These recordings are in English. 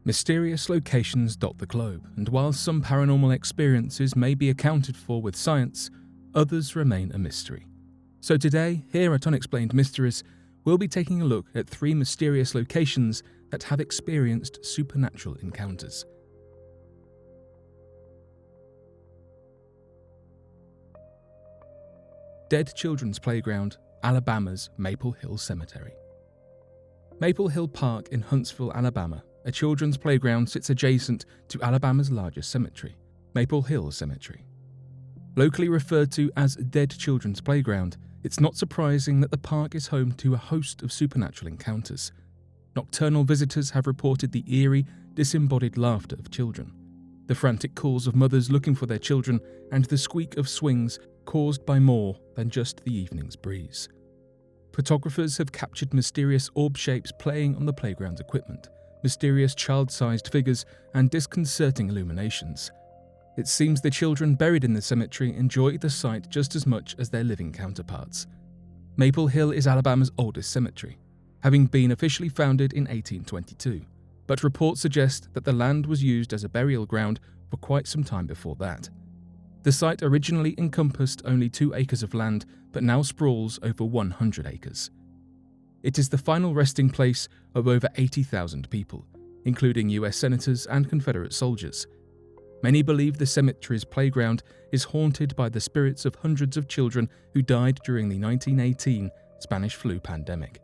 Mysterious locations dot the globe, and while some paranormal experiences may be accounted for with science, others remain a mystery. So today, here at Unexplained Mysteries, we'll be taking a look at 3 mysterious locations that have experienced supernatural encounters. Dead Children's Playground, Alabama's Maple Hill Cemetery. Maple Hill Park in Huntsville, Alabama, a children's playground, sits adjacent to Alabama's largest cemetery, Maple Hill Cemetery. Locally referred to as Dead Children's Playground, it's not surprising that the park is home to a host of supernatural encounters. Nocturnal visitors have reported the eerie, disembodied laughter of children, the frantic calls of mothers looking for their children, and the squeak of swings caused by more than just the evening's breeze. Photographers have captured mysterious orb shapes playing on the playground's equipment, mysterious child-sized figures, and disconcerting illuminations. It seems the children buried in the cemetery enjoy the sight just as much as their living counterparts. Maple Hill is Alabama's oldest cemetery, having been officially founded in 1822, but reports suggest that the land was used as a burial ground for quite some time before that. The site originally encompassed only 2 acres of land, but now sprawls over 100 acres. It is the final resting place of over 80,000 people, including US senators and Confederate soldiers. Many believe the cemetery's playground is haunted by the spirits of hundreds of children who died during the 1918 Spanish flu pandemic.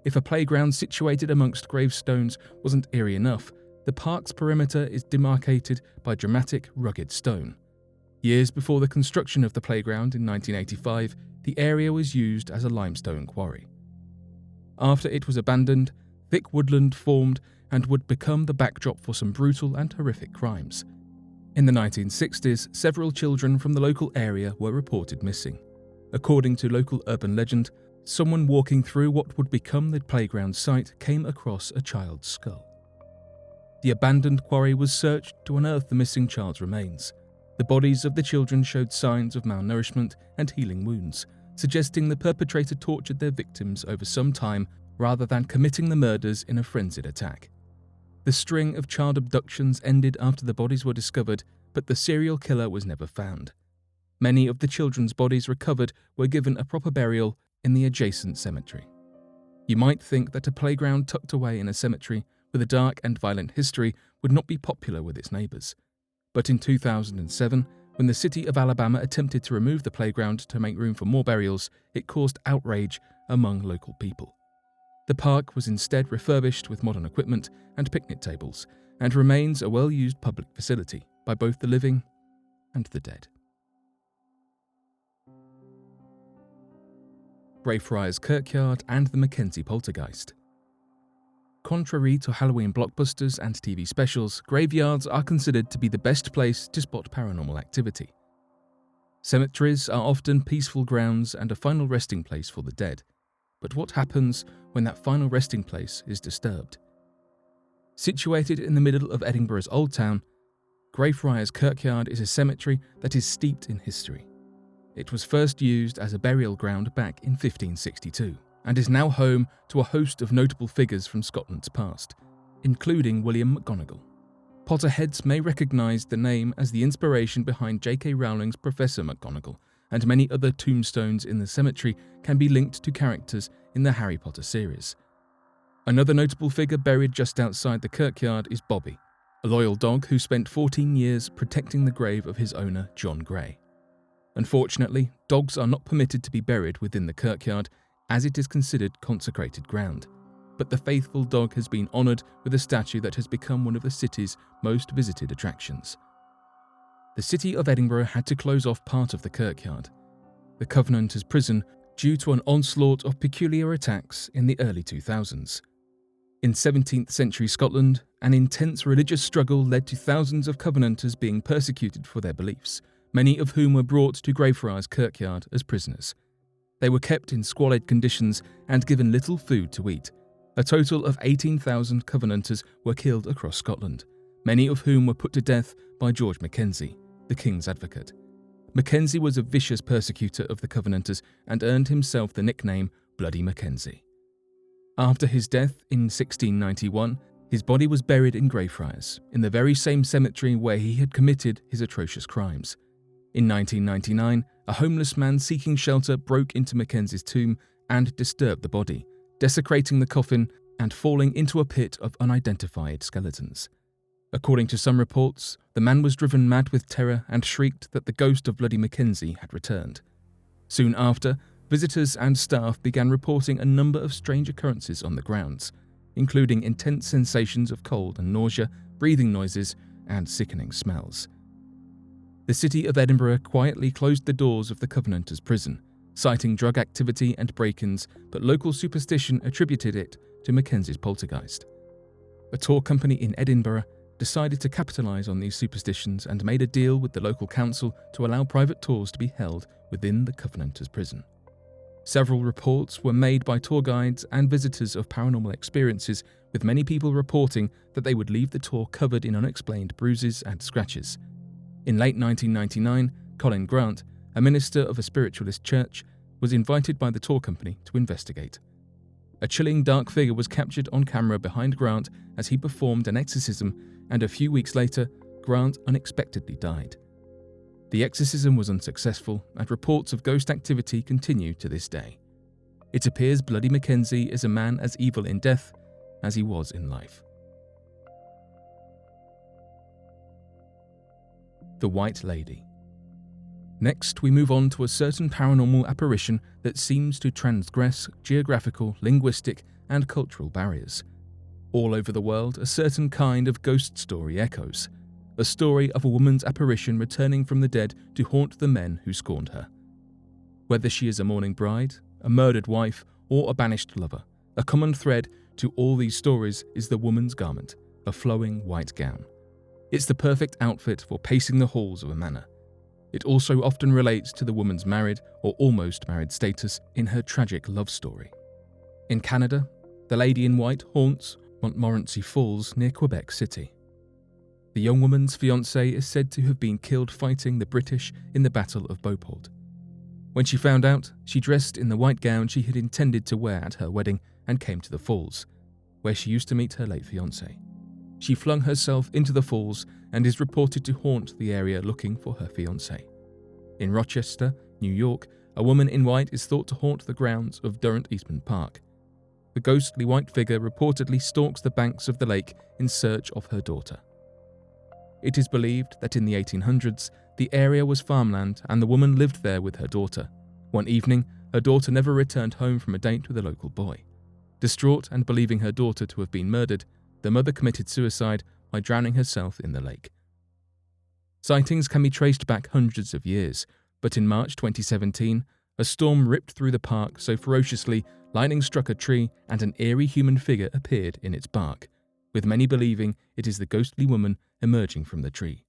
If a playground situated amongst gravestones wasn't eerie enough, the park's perimeter is demarcated by dramatic, rugged stone. Years before the construction of the playground in 1985, the area was used as a limestone quarry. After it was abandoned, thick woodland formed and would become the backdrop for some brutal and horrific crimes. In the 1960s, several children from the local area were reported missing. According to local urban legend, someone walking through what would become the playground site came across a child's skull. The abandoned quarry was searched to unearth the missing child's remains. The bodies of the children showed signs of malnourishment and healing wounds, suggesting the perpetrator tortured their victims over some time rather than committing the murders in a frenzied attack. The string of child abductions ended after the bodies were discovered, but the serial killer was never found. Many of the children's bodies recovered were given a proper burial in the adjacent cemetery. You might think that a playground tucked away in a cemetery with a dark and violent history would not be popular with its neighbors. But in 2007, when the city of Alabama attempted to remove the playground to make room for more burials, it caused outrage among local people. The park was instead refurbished with modern equipment and picnic tables, and remains a well-used public facility by both the living and the dead. Greyfriars Kirkyard and the Mackenzie Poltergeist. Contrary to Halloween blockbusters and TV specials, graveyards are considered to be the best place to spot paranormal activity. Cemeteries are often peaceful grounds and a final resting place for the dead. But what happens when that final resting place is disturbed? Situated in the middle of Edinburgh's Old Town, Greyfriars Kirkyard is a cemetery that is steeped in history. It was first used as a burial ground back in 1562. And is now home to a host of notable figures from Scotland's past, including William McGonagall. Potterheads may recognise the name as the inspiration behind J.K. Rowling's Professor McGonagall, and many other tombstones in the cemetery can be linked to characters in the Harry Potter series. Another notable figure buried just outside the kirkyard is Bobby, a loyal dog who spent 14 years protecting the grave of his owner, John Grey. Unfortunately, dogs are not permitted to be buried within the kirkyard, as it is considered consecrated ground, but the faithful dog has been honoured with a statue that has become one of the city's most visited attractions. The city of Edinburgh had to close off part of the kirkyard, the Covenanters' prison, due to an onslaught of peculiar attacks in the early 2000s. In 17th century Scotland, an intense religious struggle led to thousands of Covenanters being persecuted for their beliefs, many of whom were brought to Greyfriars Kirkyard as prisoners. They were kept in squalid conditions and given little food to eat. A total of 18,000 Covenanters were killed across Scotland, many of whom were put to death by George Mackenzie, the King's Advocate. Mackenzie was a vicious persecutor of the Covenanters and earned himself the nickname Bloody Mackenzie. After his death in 1691, His body was buried in Greyfriars, in the very same cemetery where he had committed his atrocious crimes. In 1999, a homeless man seeking shelter broke into Mackenzie's tomb and disturbed the body, desecrating the coffin and falling into a pit of unidentified skeletons. According to some reports, the man was driven mad with terror and shrieked that the ghost of Bloody Mackenzie had returned. Soon after, visitors and staff began reporting a number of strange occurrences on the grounds, including intense sensations of cold and nausea, breathing noises, and sickening smells. The city of Edinburgh quietly closed the doors of the Covenanters prison, citing drug activity and break-ins, but local superstition attributed it to Mackenzie's poltergeist. A tour company in Edinburgh decided to capitalise on these superstitions and made a deal with the local council to allow private tours to be held within the Covenanters prison. Several reports were made by tour guides and visitors of paranormal experiences, with many people reporting that they would leave the tour covered in unexplained bruises and scratches. In late 1999, Colin Grant, a minister of a spiritualist church, was invited by the tour company to investigate. A chilling dark figure was captured on camera behind Grant as he performed an exorcism, and a few weeks later, Grant unexpectedly died. The exorcism was unsuccessful, and reports of ghost activity continue to this day. It appears Bloody Mackenzie is a man as evil in death as he was in life. The White Lady. Next, we move on to a certain paranormal apparition that seems to transgress geographical, linguistic, and cultural barriers. All over the world, a certain kind of ghost story echoes. A story of a woman's apparition returning from the dead to haunt the men who scorned her. Whether she is a mourning bride, a murdered wife, or a banished lover, a common thread to all these stories is the woman's garment, a flowing white gown. It's the perfect outfit for pacing the halls of a manor. It also often relates to the woman's married or almost married status in her tragic love story. In Canada, the lady in white haunts Montmorency Falls near Quebec City. The young woman's fiancé is said to have been killed fighting the British in the Battle of Beauport. When she found out, she dressed in the white gown she had intended to wear at her wedding and came to the falls, where she used to meet her late fiancé. She flung herself into the falls and is reported to haunt the area looking for her fiancé. In Rochester, New York, a woman in white is thought to haunt the grounds of Durant Eastman Park. The ghostly white figure reportedly stalks the banks of the lake in search of her daughter. It is believed that in the 1800s, the area was farmland and the woman lived there with her daughter. One evening, her daughter never returned home from a date with a local boy. Distraught and believing her daughter to have been murdered, the mother committed suicide by drowning herself in the lake. Sightings can be traced back hundreds of years, but in March 2017, a storm ripped through the park so ferociously, lightning struck a tree and an eerie human figure appeared in its bark, with many believing it is the ghostly woman emerging from the tree.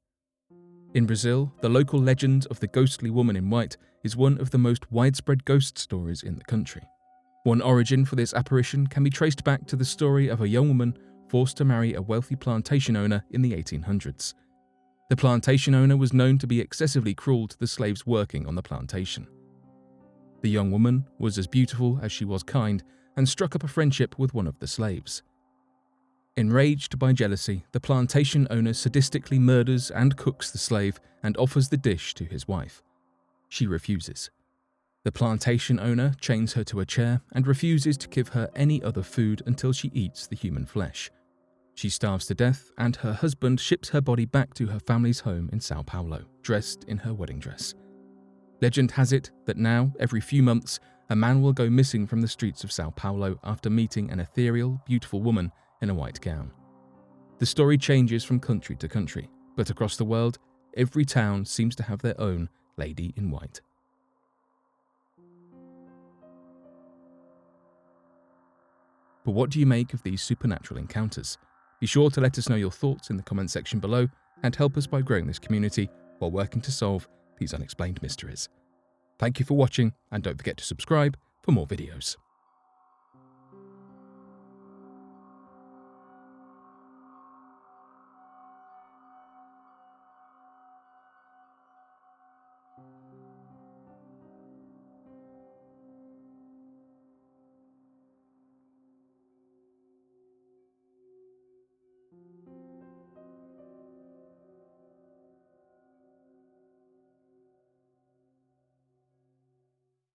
In Brazil, the local legend of the ghostly woman in white is one of the most widespread ghost stories in the country. One origin for this apparition can be traced back to the story of a young woman forced to marry a wealthy plantation owner in the 1800s. The plantation owner was known to be excessively cruel to the slaves working on the plantation. The young woman was as beautiful as she was kind and struck up a friendship with one of the slaves. Enraged by jealousy, the plantation owner sadistically murders and cooks the slave and offers the dish to his wife. She refuses. The plantation owner chains her to a chair and refuses to give her any other food until she eats the human flesh. She starves to death, and her husband ships her body back to her family's home in Sao Paulo, dressed in her wedding dress. Legend has it that now, every few months, a man will go missing from the streets of Sao Paulo after meeting an ethereal, beautiful woman in a white gown. The story changes from country to country, but across the world, every town seems to have their own lady in white. But what do you make of these supernatural encounters? Be sure to let us know your thoughts in the comment section below and help us by growing this community while working to solve these unexplained mysteries. Thank you for watching, and don't forget to subscribe for more videos.